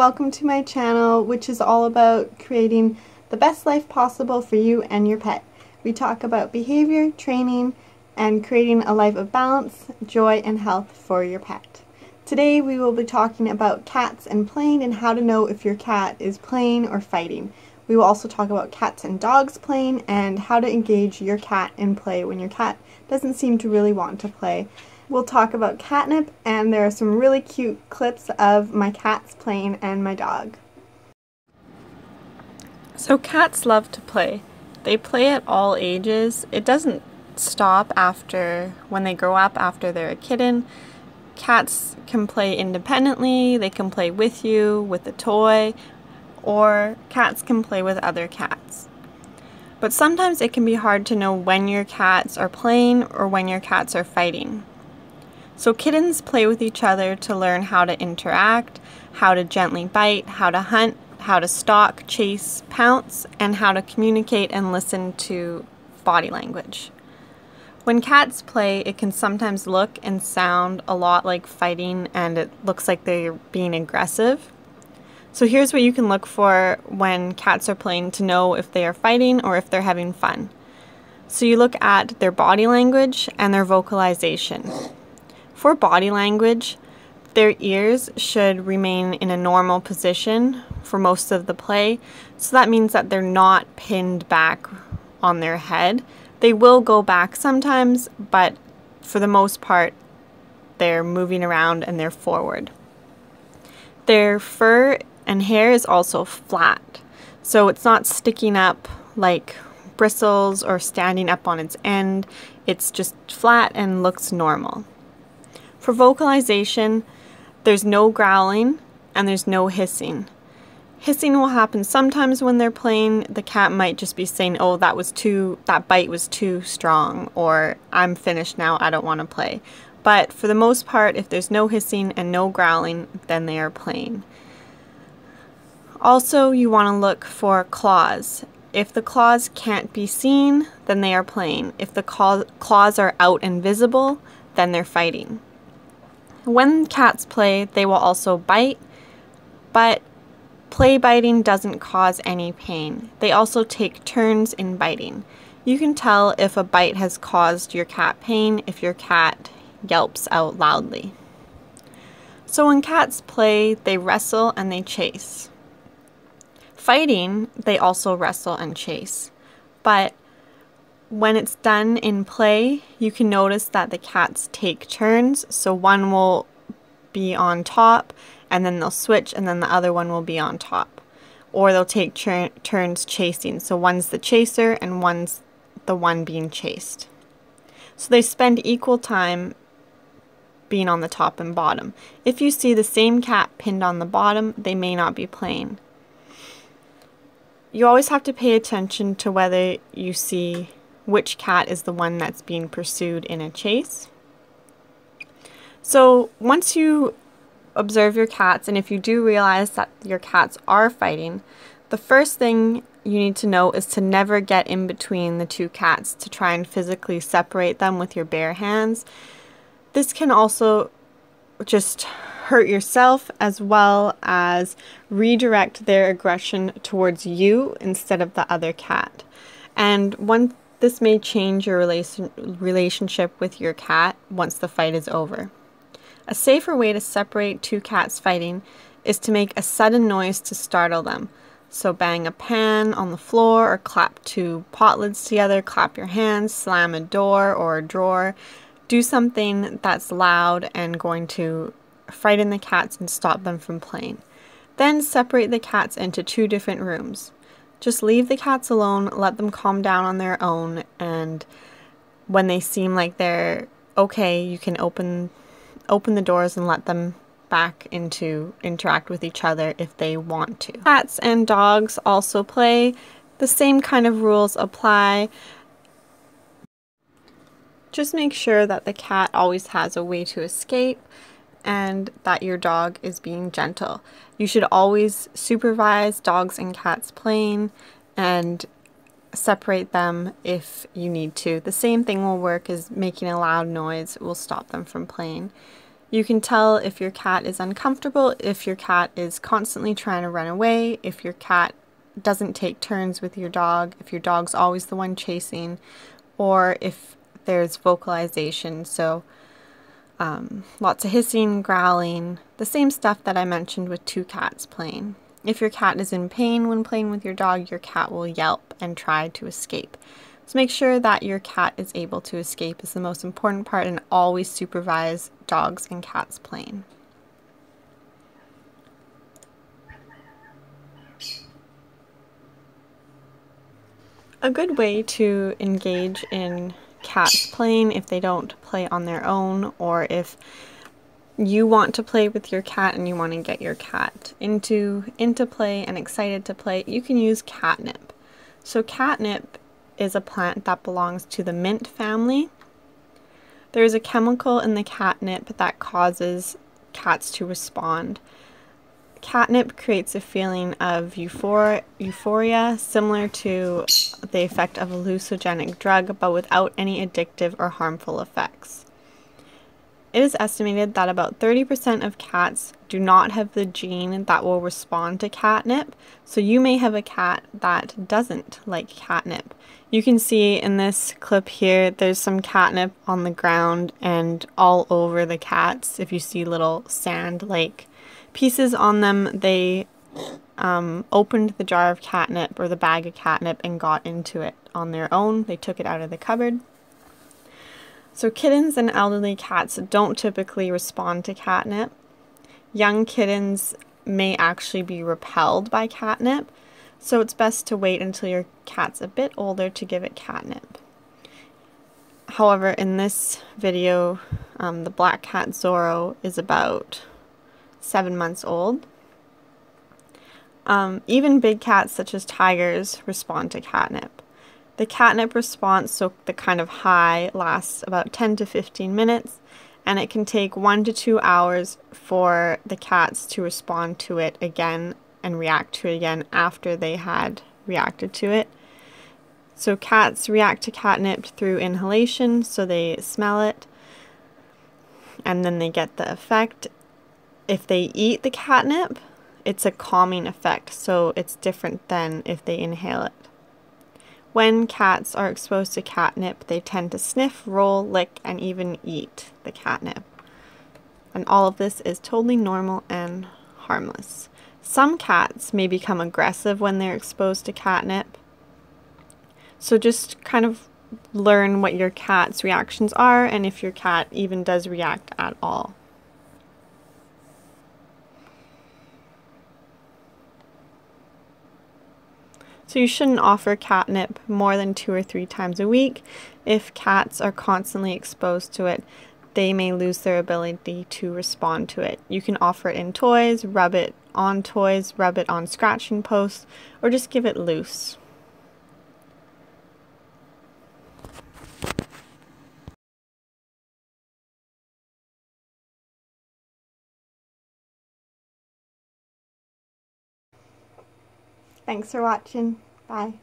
welcome to my channel, which is all about creating the best life possible for you and your pet. We talk about behavior, training, and creating a life of balance, joy, and health for your pet. Today we will be talking about cats and playing and how to know if your cat is playing or fighting. We will also talk about cats and dogs playing and how to engage your cat in play when your cat doesn't seem to really want to play. We'll talk about catnip, and there are some really cute clips of my cats playing and my dog. So cats love to play. They play at all ages. It doesn't stop after when they grow up, after they're a kitten. Cats can play independently, they can play with you, with a toy, or cats can play with other cats. But sometimes it can be hard to know when your cats are playing or when your cats are fighting. So kittens play with each other to learn how to interact, how to gently bite, how to hunt, how to stalk, chase, pounce, and how to communicate and listen to body language. When cats play, it can sometimes look and sound a lot like fighting, and it looks like they're being aggressive. So here's what you can look for when cats are playing to know if they are fighting or if they're having fun. So you look at their body language and their vocalization. For body language, their ears should remain in a normal position for most of the play. So that means that they're not pinned back on their head. They will go back sometimes, but for the most part, they're moving around and they're forward. Their fur and hair is also flat. So it's not sticking up like bristles or standing up on its end. It's just flat and looks normal. For vocalization, there's no growling and there's no hissing. Hissing will happen sometimes when they're playing. The cat might just be saying, oh, that bite was too strong, or I'm finished now, I don't want to play. But for the most part, if there's no hissing and no growling, then they are playing. Also, you want to look for claws. If the claws can't be seen, then they are playing. If the claws are out and visible, then they're fighting. When cats play, they will also bite, but play biting doesn't cause any pain. They also take turns in biting. You can tell if a bite has caused your cat pain if your cat yelps out loudly. So when cats play, they wrestle and they chase. Fighting, they also wrestle and chase. But when it's done in play, you can notice that the cats take turns. So one will be on top, and then they'll switch, and then the other one will be on top. Or they'll take turns chasing. So one's the chaser and one's the one being chased. So they spend equal time being on the top and bottom. If you see the same cat pinned on the bottom, they may not be playing. You always have to pay attention to whether you see which cat is the one that's being pursued in a chase. So once you observe your cats, and if you do realize that your cats are fighting, the first thing you need to know is to never get in between the two cats to try and physically separate them with your bare hands. This can also just hurt yourself, as well as redirect their aggression towards you instead of the other cat. And this may change your relationship with your cat once the fight is over. A safer way to separate two cats fighting is to make a sudden noise to startle them. So bang a pan on the floor, or clap two pot lids together, clap your hands, slam a door or a drawer. Do something that's loud and going to frighten the cats and stop them from playing. Then separate the cats into two different rooms. Just leave the cats alone, let them calm down on their own, and when they seem like they're okay, you can open the doors and let them back into interact with each other if they want to. Cats and dogs also play. The same kind of rules apply. Just make sure that the cat always has a way to escape and that your dog is being gentle. You should always supervise dogs and cats playing and separate them if you need to. The same thing will work as making a loud noise will stop them from playing. You can tell if your cat is uncomfortable, if your cat is constantly trying to run away, if your cat doesn't take turns with your dog, if your dog's always the one chasing, or if there's vocalization, so lots of hissing, growling, the same stuff that I mentioned with two cats playing. If your cat is in pain when playing with your dog, your cat will yelp and try to escape. So make sure that your cat is able to escape is the most important part, and always supervise dogs and cats playing. A good way to engage in cats playing if they don't play on their own, or if you want to play with your cat and you want to get your cat into play and excited to play, you can use catnip. So catnip is a plant that belongs to the mint family. There is a chemical in the catnip that causes cats to respond. Catnip creates a feeling of euphoria, similar to the effect of a hallucinogenic drug, but without any addictive or harmful effects. It is estimated that about 30% of cats do not have the gene that will respond to catnip, so you may have a cat that doesn't like catnip. You can see in this clip here, there's some catnip on the ground and all over the cats. If you see little sand-like pieces on them, they opened the jar of catnip or the bag of catnip and got into it on their own. They took it out of the cupboard. So kittens and elderly cats don't typically respond to catnip. Young kittens may actually be repelled by catnip, so it's best to wait until your cat's a bit older to give it catnip. However, in this video, the black cat Zorro is about 7 months old. Even big cats such as tigers respond to catnip. The catnip response, so the kind of high, lasts about 10 to 15 minutes, and it can take 1 to 2 hours for the cats to respond to it again and react to it again after they had reacted to it. So cats react to catnip through inhalation, so they smell it, and then they get the effect. If they eat the catnip, it's a calming effect, so it's different than if they inhale it. When cats are exposed to catnip, they tend to sniff, roll, lick, and even eat the catnip. And all of this is totally normal and harmless. Some cats may become aggressive when they're exposed to catnip. So just kind of learn what your cat's reactions are and if your cat even does react at all. So you shouldn't offer catnip more than 2 or 3 times a week. If cats are constantly exposed to it, they may lose their ability to respond to it. You can offer it in toys, rub it on scratching posts, or just give it loose. Thanks for watching. Bye.